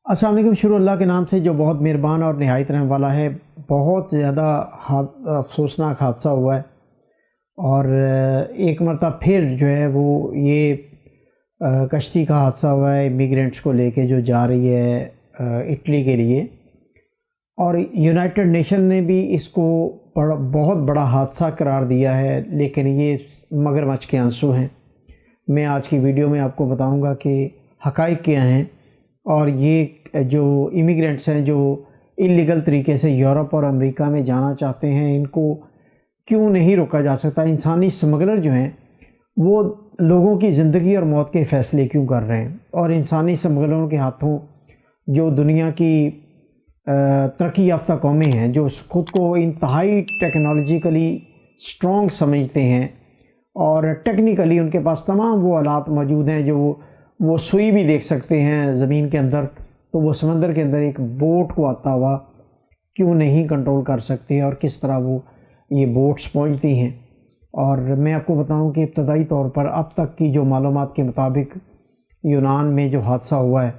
السلام علیکم۔ شروع اللہ کے نام سے جو بہت مہربان اور نہایت رحم والا ہے۔ بہت زیادہ افسوسناک حادثہ ہوا ہے اور ایک مرتبہ پھر جو ہے وہ یہ کشتی کا حادثہ ہوا ہے امیگرینٹس کو لے کے جو جا رہی ہے اٹلی کے لیے، اور یونائٹڈ نیشن نے بھی اس کو بہت بڑا حادثہ قرار دیا ہے، لیکن یہ مگرمچھ کے آنسو ہیں۔ میں آج کی ویڈیو میں آپ کو بتاؤں گا کہ حقائق کیا ہیں، اور یہ جو امیگرینٹس ہیں جو انلیگل طریقے سے یورپ اور امریکہ میں جانا چاہتے ہیں، ان کو کیوں نہیں روکا جا سکتا؟ انسانی سمگلر جو ہیں وہ لوگوں کی زندگی اور موت کے فیصلے کیوں کر رہے ہیں؟ اور انسانی سمگلروں کے ہاتھوں جو دنیا کی ترقی یافتہ قومیں ہیں، جو خود کو انتہائی ٹیکنالوجیکلی سٹرونگ سمجھتے ہیں اور ٹیکنیکلی ان کے پاس تمام وہ آلات موجود ہیں، جو وہ سوئی بھی دیکھ سکتے ہیں زمین کے اندر، تو وہ سمندر کے اندر ایک بوٹ کو آتا ہوا کیوں نہیں کنٹرول کر سکتے، اور کس طرح وہ یہ بوٹس پہنچتی ہیں۔ اور میں آپ کو بتاؤں کہ ابتدائی طور پر اب تک کی جو معلومات کے مطابق یونان میں جو حادثہ ہوا ہے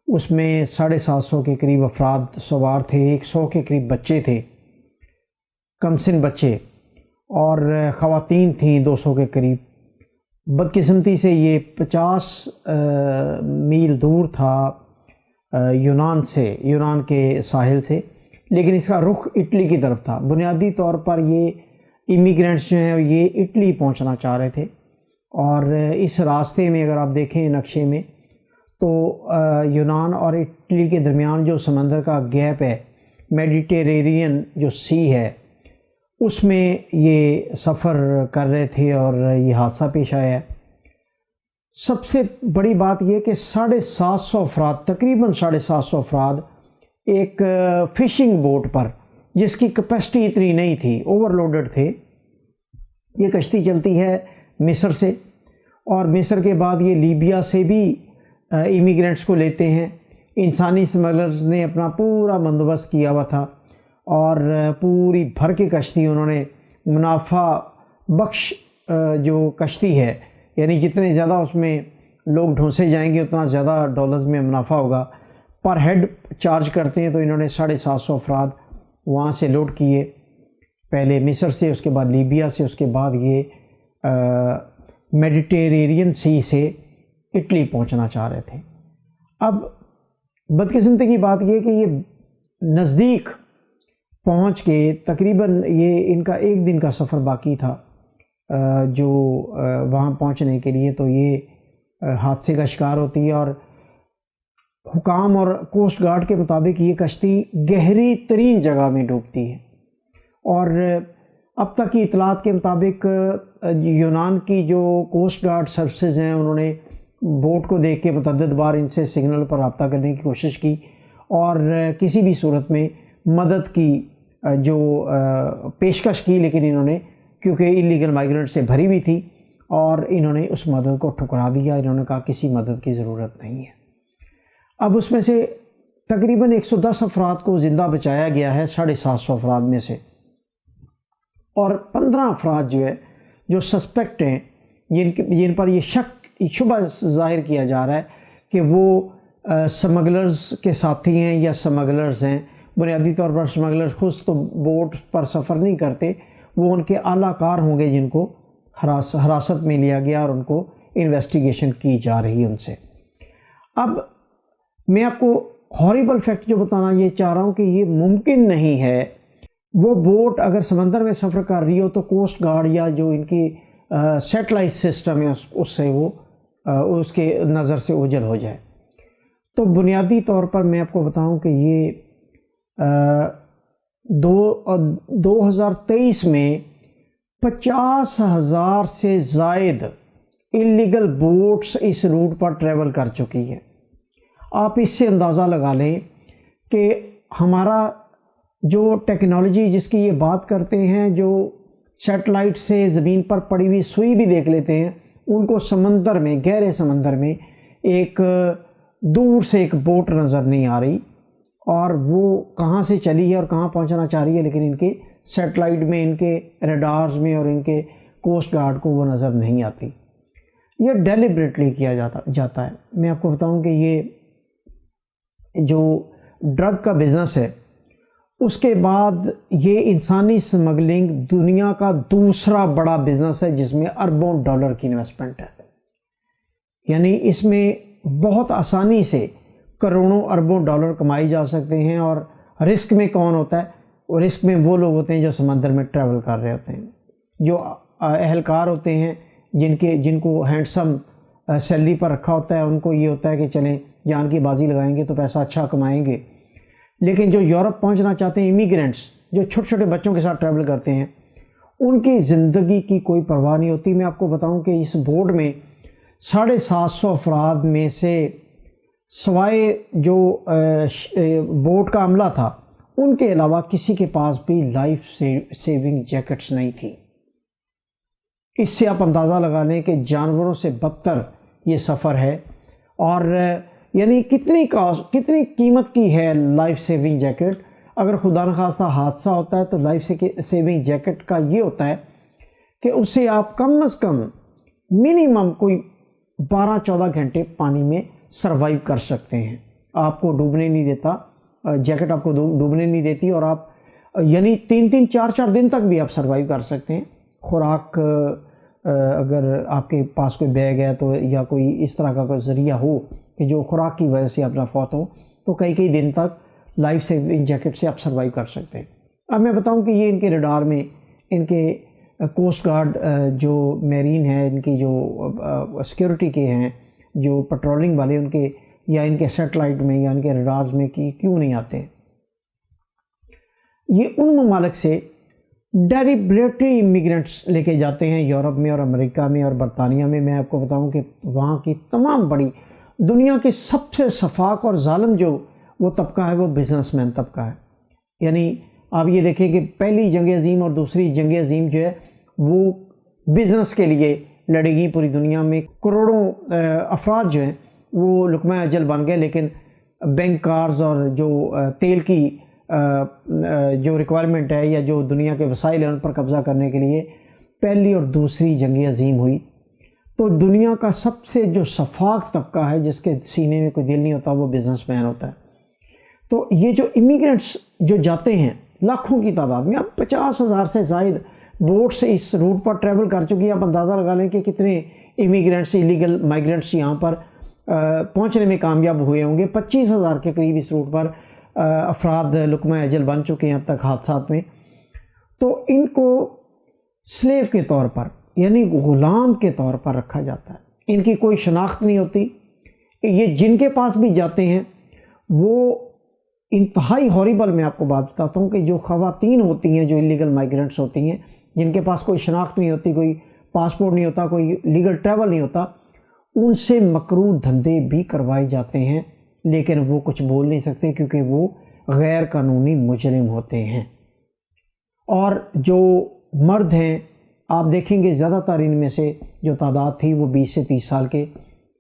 اس میں 750 کے قریب افراد سوار تھے، 100 کے قریب بچے تھے، کم سن بچے، اور خواتین تھیں 200 کے قریب۔ بدقسمتی سے یہ 50 میل دور تھا یونان کے ساحل سے، لیکن اس کا رخ اٹلی کی طرف تھا۔ بنیادی طور پر یہ امیگرینٹس جو ہیں یہ اٹلی پہنچنا چاہ رہے تھے، اور اس راستے میں اگر آپ دیکھیں نقشے میں تو یونان اور اٹلی کے درمیان جو سمندر کا گیپ ہے، میڈیٹیرینین جو سی ہے، اس میں یہ سفر کر رہے تھے اور یہ حادثہ پیش آیا ہے۔ سب سے بڑی بات یہ کہ 750 افراد، تقریباً 750 افراد ایک فشنگ بوٹ پر، جس کی کیپیسٹی اتنی نہیں تھی، اوور لوڈڈ تھے۔ یہ کشتی چلتی ہے مصر سے، اور مصر کے بعد یہ لیبیا سے بھی امیگرینٹس کو لیتے ہیں۔ انسانی اسمگلرز نے اپنا پورا بندوبست کیا ہوا تھا، اور پوری بھر کے کشتی انہوں نے منافع بخش جو کشتی ہے، یعنی جتنے زیادہ اس میں لوگ ڈھونسے جائیں گے اتنا زیادہ ڈالرز میں منافع ہوگا، پر ہیڈ چارج کرتے ہیں۔ تو انہوں نے 750 افراد وہاں سے لوڈ کیے، پہلے مصر سے، اس کے بعد لیبیا سے، اس کے بعد یہ میڈیٹیرینین سی سے اٹلی پہنچنا چاہ رہے تھے۔ اب بدقسمتی کی بات یہ کہ یہ نزدیک پہنچ کے تقریباً یہ ان کا ایک دن کا سفر باقی تھا جو وہاں پہنچنے کے لیے، تو یہ حادثے کا شکار ہوتی ہے۔ اور حکام اور کوسٹ گارڈ کے مطابق یہ کشتی گہری ترین جگہ میں ڈوبتی ہے، اور اب تک کی اطلاعات کے مطابق یونان کی جو کوسٹ گارڈ سروسز ہیں انہوں نے بوٹ کو دیکھ کے متعدد بار ان سے سگنل پر رابطہ کرنے کی کوشش کی، اور کسی بھی صورت میں مدد کی جو پیشکش کی، لیکن انہوں نے، کیونکہ انلیگل مائیگرنٹ سے بھری ہوئی تھی، اور انہوں نے اس مدد کو ٹھکرا دیا۔ انہوں نے کہا کسی مدد کی ضرورت نہیں ہے۔ اب اس میں سے تقریباً 110 افراد کو زندہ بچایا گیا ہے 750 افراد میں سے، اور 15 افراد جو ہے جو سسپیکٹ ہیں، جن پر یہ شبہ ظاہر کیا جا رہا ہے کہ وہ سمگلرز کے ساتھی ہیں یا سمگلرز ہیں۔ بنیادی طور پر سمگلرز خود تو بوٹ پر سفر نہیں کرتے، وہ ان کے اعلیٰ کار ہوں گے جن کو حراست میں لیا گیا اور ان کو انویسٹیگیشن کی جا رہی ہے ان سے۔ اب میں آپ کو ہاریبل فیکٹ جو بتانا یہ چاہ رہا ہوں کہ یہ ممکن نہیں ہے، وہ بوٹ اگر سمندر میں سفر کر رہی ہو تو کوسٹ گارڈ یا جو ان کی سیٹلائٹ سسٹم ہے اس سے وہ اس کے نظر سے اوجھل ہو جائے۔ تو بنیادی طور پر میں آپ کو بتاؤں کہ یہ 2023 میں 50,000 سے زائد انلیگل بوٹس اس روٹ پر ٹریول کر چکی ہیں۔ آپ اس سے اندازہ لگا لیں کہ ہمارا جو ٹیکنالوجی جس کی یہ بات کرتے ہیں، جو سیٹلائٹ سے زمین پر پڑی ہوئی سوئی بھی دیکھ لیتے ہیں، ان کو سمندر میں، گہرے سمندر میں ایک دور سے ایک بوٹ نظر نہیں آ رہی، اور وہ کہاں سے چلی ہے اور کہاں پہنچنا چاہ رہی ہے، لیکن ان کے سیٹلائٹ میں، ان کے ریڈارز میں اور ان کے کوسٹ گارڈ کو وہ نظر نہیں آتی۔ یہ ڈیلیبریٹلی کیا جاتا ہے۔ میں آپ کو بتاؤں کہ یہ جو ڈرگ کا بزنس ہے، اس کے بعد یہ انسانی سمگلنگ دنیا کا دوسرا بڑا بزنس ہے جس میں اربوں ڈالر کی انویسٹمنٹ ہے. یعنی اس میں بہت آسانی سے کروڑوں اربوں ڈالر کمائی جا سکتے ہیں. اور رسک میں کون ہوتا ہے؟ اور رسک میں وہ لوگ ہوتے ہیں جو سمندر میں ٹریول کر رہے ہوتے ہیں، جو اہلکار ہوتے ہیں جن کو ہینڈسم سیلری پر رکھا ہوتا ہے. ان کو یہ ہوتا ہے کہ چلیں جان کی بازی لگائیں گے تو پیسہ اچھا کمائیں گے. لیکن جو یورپ پہنچنا چاہتے ہیں امیگرینٹس، جو چھوٹے چھوٹے بچوں کے ساتھ ٹریول کرتے ہیں، ان کی زندگی کی کوئی پرواہ نہیں ہوتی. میں آپ کو بتاؤں کہ اس بورڈ میں 750 افراد میں سے سوائے جو بورڈ کا عملہ تھا ان کے علاوہ کسی کے پاس بھی لائف سیونگ جیکٹس نہیں تھی. اس سے آپ اندازہ لگا لیں کہ جانوروں سے بدتر یہ سفر ہے. اور یعنی کتنی قیمت کی ہے لائف سیونگ جیکٹ. اگر خدا نخواستہ حادثہ ہوتا ہے تو لائف سیونگ جیکٹ کا یہ ہوتا ہے کہ اس سے آپ کم از کم منیمم کوئی 12-14 گھنٹے پانی میں سروائیو کر سکتے ہیں. آپ کو ڈوبنے نہیں دیتا، جیکٹ آپ کو ڈوبنے نہیں دیتی، اور آپ یعنی 3-4 دن تک بھی آپ سروائیو کر سکتے ہیں. خوراک اگر آپ کے پاس کوئی بیگ ہے تو یا کوئی اس طرح کا کوئی ذریعہ ہو کہ جو خوراک کی وجہ سے آپ نہ فوت ہو، تو کئی دن تک لائف سیونگ جیکٹ سے آپ سروائیو کر سکتے ہیں. اب میں بتاؤں کہ یہ ان کے ریڈار میں، ان کے کوسٹ گارڈ جو میرین ہے، ان کی جو سیکیورٹی کے ہیں، جو پٹرولنگ والے، ان کے یا ان کے سیٹلائٹ میں یا ان کے ریڈارز میں کیوں نہیں آتے. یہ ان ممالک سے ڈیلیبریٹلی امیگرینٹس لے کے جاتے ہیں یورپ میں اور امریکہ میں اور برطانیہ میں. میں آپ کو بتاؤں کہ وہاں کی تمام بڑی دنیا کے سب سے شفاق اور ظالم جو وہ طبقہ ہے وہ بزنس مین طبقہ ہے. یعنی آپ یہ دیکھیں کہ پہلی جنگ عظیم اور دوسری جنگ عظیم جو ہے وہ بزنس کے لیے لڑے گی پوری دنیا میں. کروڑوں افراد جو ہیں وہ لقمہ اجل بن گئے، لیکن بینک کارز اور جو تیل کی جو ریکوائرمنٹ ہے یا جو دنیا کے وسائل ہیں ان پر قبضہ کرنے کے لیے پہلی اور دوسری جنگ عظیم ہوئی. تو دنیا کا سب سے جو شفاق طبقہ ہے جس کے سینے میں کوئی دل نہیں ہوتا وہ بزنس مین ہوتا ہے. تو یہ جو امیگرینٹس جو جاتے ہیں لاکھوں کی تعداد میں، اب 50,000 سے زائد بوٹس اس روٹ پر ٹریول کر چکی ہیں. آپ اندازہ لگا لیں کہ کتنے امیگرینٹس، ایلیگل مائیگرینٹس یہاں پر پہنچنے میں کامیاب ہوئے ہوں گے. 25,000 کے قریب اس روٹ پر افراد لقمہ اجل بن چکے ہیں اب تک حادثات میں. تو ان کو سلیو کے طور پر یعنی غلام کے طور پر رکھا جاتا ہے. ان کی کوئی شناخت نہیں ہوتی. یہ جن کے پاس بھی جاتے ہیں وہ انتہائی ہاریبل. میں آپ کو بات بتاتا ہوں کہ جو خواتین ہوتی ہیں جو انلیگل مائیگرینٹس ہوتی ہیں، جن کے پاس کوئی شناخت نہیں ہوتی، کوئی پاسپورٹ نہیں ہوتا، کوئی لیگل ٹریول نہیں ہوتا، ان سے مکروہ دھندے بھی کروائے جاتے ہیں. لیکن وہ کچھ بول نہیں سکتے کیونکہ وہ غیر قانونی مجرم ہوتے ہیں. اور جو مرد ہیں آپ دیکھیں گے زیادہ تر ان میں سے جو تعداد تھی وہ 20 سے 30 سال کے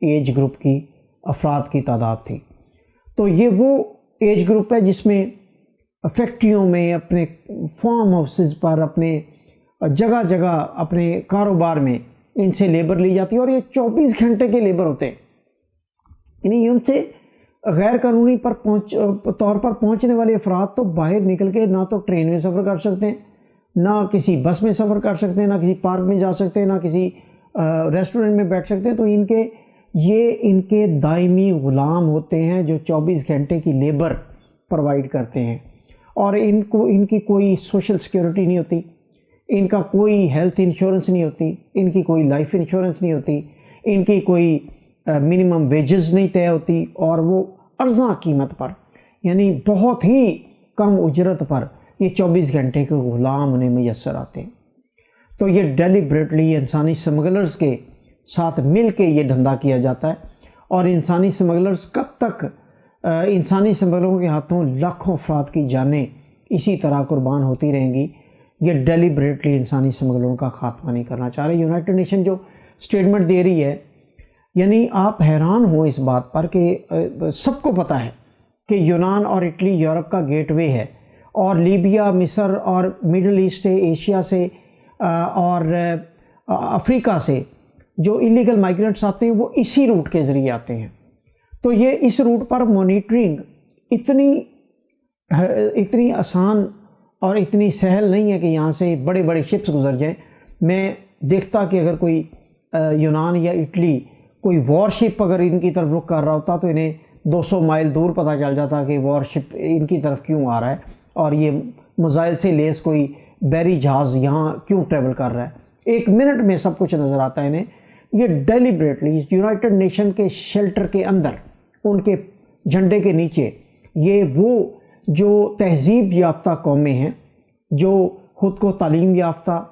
ایج گروپ کی افراد کی تعداد تھی. تو یہ وہ ایج گروپ ہے جس میں فیکٹریوں میں، اپنے فارم ہاؤسز پر، اپنے جگہ جگہ اپنے کاروبار میں ان سے لیبر لی جاتی ہے. اور یہ 24 گھنٹے کے لیبر ہوتے ہیں. یعنی ان سے غیر قانونی طور پر پہنچنے والے افراد تو باہر نکل کے نہ تو ٹرین میں سفر کر سکتے ہیں، نہ کسی بس میں سفر کر سکتے ہیں، نہ کسی پارک میں جا سکتے ہیں، نہ کسی ریسٹورنٹ میں بیٹھ سکتے ہیں. تو ان کے دائمی غلام ہوتے ہیں جو 24 گھنٹے کی لیبر پرووائڈ کرتے ہیں. اور ان کی کوئی سوشل سیکیورٹی نہیں ہوتی، ان کا کوئی ہیلتھ انشورنس نہیں ہوتی، ان کی کوئی لائف انشورنس نہیں ہوتی، ان کی کوئی منیمم ویجز نہیں طے ہوتی. اور وہ ارزاں قیمت پر یعنی بہت ہی کم اجرت پر یہ 24 گھنٹے کے غلام انہیں میسر آتے ہیں. تو یہ ڈیلیبریٹلی انسانی سمگلرز کے ساتھ مل کے یہ دھندا کیا جاتا ہے. اور انسانی سمگلرز کب تک انسانی سمگلروں کے ہاتھوں لاکھوں افراد کی جانیں اسی طرح قربان ہوتی رہیں گی. یہ ڈیلیبریٹلی انسانی سمگلروں کا خاتمہ نہیں کرنا چاہ رہے. یونائٹڈ نیشن جو سٹیٹمنٹ دے رہی ہے، یعنی آپ حیران ہوں اس بات پر کہ سب کو پتہ ہے کہ یونان اور اٹلی یورپ کا گیٹ وے ہے، اور لیبیا، مصر اور مڈل ایسٹ سے، ایشیا سے اور افریقہ سے جو انلیگل مائیگرینٹس آتے ہیں وہ اسی روٹ کے ذریعے آتے ہیں. تو یہ اس روٹ پر مانیٹرنگ اتنی آسان اور اتنی سہل نہیں ہے کہ یہاں سے بڑے بڑے شپس گزر جائیں۔ میں دیکھتا کہ اگر کوئی یونان یا اٹلی کوئی وار شپ اگر ان کی طرف رخ کر رہا ہوتا تو انہیں 200 مائل دور پتہ چل جاتا کہ وار شپ ان کی طرف کیوں آ رہا ہے اور یہ میزائل سے لیس کوئی بحری جہاز یہاں کیوں ٹریول کر رہا ہے۔ 1 منٹ میں سب کچھ نظر آتا ہے انہیں۔ یہ ڈیلیبریٹلی یونائٹڈ نیشن کے شیلٹر کے اندر، ان کے جھنڈے کے نیچے، یہ وہ جو تہذیب یافتہ قومیں ہیں، جو خود کو تعلیم یافتہ،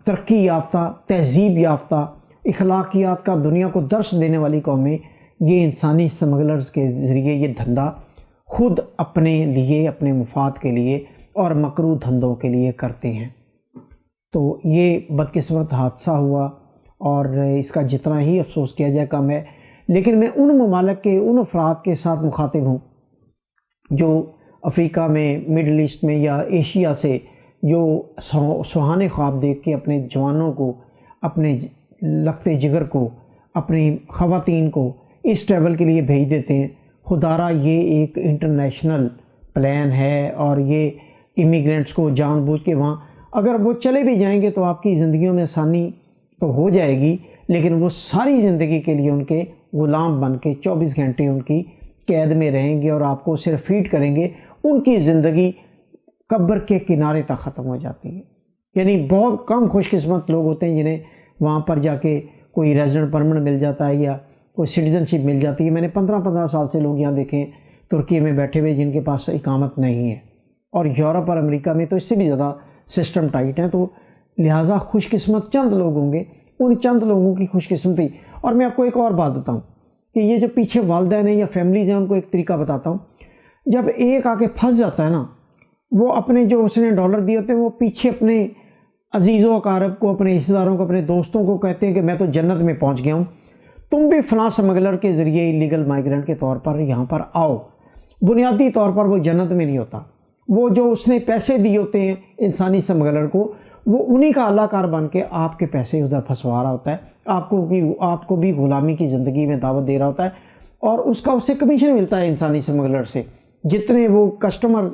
ترقی یافتہ، تہذیب یافتہ، اخلاقیات کا دنیا کو درس دینے والی قومیں، یہ انسانی سمگلرز کے ذریعے یہ دھندا خود اپنے لیے، اپنے مفاد کے لیے اور مکروہ دھندوں کے لیے کرتے ہیں۔ تو یہ بدقسمت حادثہ ہوا اور اس کا جتنا ہی افسوس کیا جائے کم ہے، لیکن میں ان ممالک کے ان افراد کے ساتھ مخاطب ہوں جو افریقہ میں، مڈل ایسٹ میں یا ایشیا سے، جو سہانے خواب دیکھ کے اپنے جوانوں کو، اپنے لختے جگر کو، اپنی خواتین کو اس ٹریول کے لیے بھیج دیتے ہیں۔ خدارہ یہ ایک انٹرنیشنل پلان ہے اور یہ امیگرینٹس کو جان بوجھ کے وہاں اگر وہ چلے بھی جائیں گے تو آپ کی زندگیوں میں آسانی تو ہو جائے گی، لیکن وہ ساری زندگی کے لیے ان کے غلام بن کے 24 گھنٹے ان کی قید میں رہیں گے اور آپ کو صرف فیڈ کریں گے۔ ان کی زندگی قبر کے کنارے تک ختم ہو جاتی ہے۔ یعنی بہت کم خوش قسمت لوگ ہوتے ہیں جنہیں وہاں پر جا کے کوئی ریزیڈنٹ پرمنٹ مل جاتا ہے یا کوئی سٹیزن شپ مل جاتی ہے۔ میں نے 15 سال سے لوگ یہاں دیکھیں ترکی میں بیٹھے ہوئے جن کے پاس اقامت نہیں ہے، اور یورپ اور امریکہ میں تو اس سے بھی زیادہ سسٹم ٹائٹ ہیں۔ تو لہٰذا خوش قسمت چند لوگ ہوں گے، ان چند لوگوں کی خوش قسمتی۔ اور میں آپ کو ایک اور بات بتاؤں کہ یہ جو پیچھے والدین ہیں یا فیملیز ہیں، ان کو ایک طریقہ بتاتا ہوں۔ جب ایک آ کے پھنس جاتا ہے نا، وہ اپنے جو اس نے ڈالر دیے ہوتے ہیں وہ پیچھے اپنے عزیز و اقارب کو، اپنے رشتہ داروں کو، اپنے دوستوں کو کہتے ہیں کہ میں تو جنت میں پہنچ گیا ہوں، تم بھی فلاں سمگلر کے ذریعے لیگل مائیگرنٹ کے طور پر یہاں پر آؤ۔ بنیادی طور پر وہ جنت میں نہیں ہوتا، وہ جو اس نے پیسے دیے ہوتے ہیں انسانی سمگلر کو، وہ انہی کا اعلیٰ کار بن کے آپ کے پیسے ادھر پھنسوا رہا ہوتا ہے، آپ کو بھی غلامی کی زندگی میں دعوت دے رہا ہوتا ہے، اور اس کا اس سے کمیشن ملتا ہے انسانی سمگلر سے جتنے وہ کسٹمر۔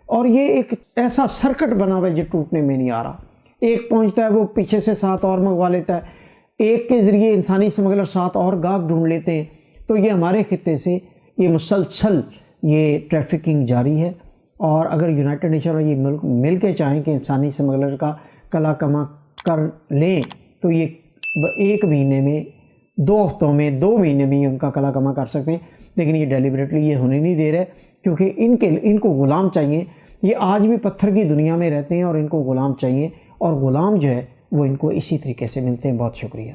اور یہ ایک ایسا سرکٹ بنا ہوا ہے جو ٹوٹنے میں نہیں آ رہا۔ ایک پہنچتا ہے وہ پیچھے سے 7 اور منگوا لیتا ہے، ایک کے ذریعے انسانی سمگلر 7 اور گاہک ڈھونڈ لیتے ہیں۔ تو یہ ہمارے خطے سے یہ مسلسل یہ ٹریفکنگ جاری ہے، اور اگر یونائٹڈ نیشن اور یہ ملک مل کے چاہیں کہ انسانی سمگلر کا کلا کما کر لیں تو یہ 1 مہینے میں، 2 ہفتوں میں، 2 مہینے میں ان کا کلا کما کر سکتے ہیں، لیکن یہ ڈیلیبریٹلی یہ ہونے نہیں دے رہے کیونکہ ان کو غلام چاہیے۔ یہ آج بھی پتھر کی دنیا میں رہتے ہیں اور ان کو غلام چاہیے، اور غلام جو ہے وہ ان کو اسی طریقے سے ملتے ہیں۔ بہت شکریہ۔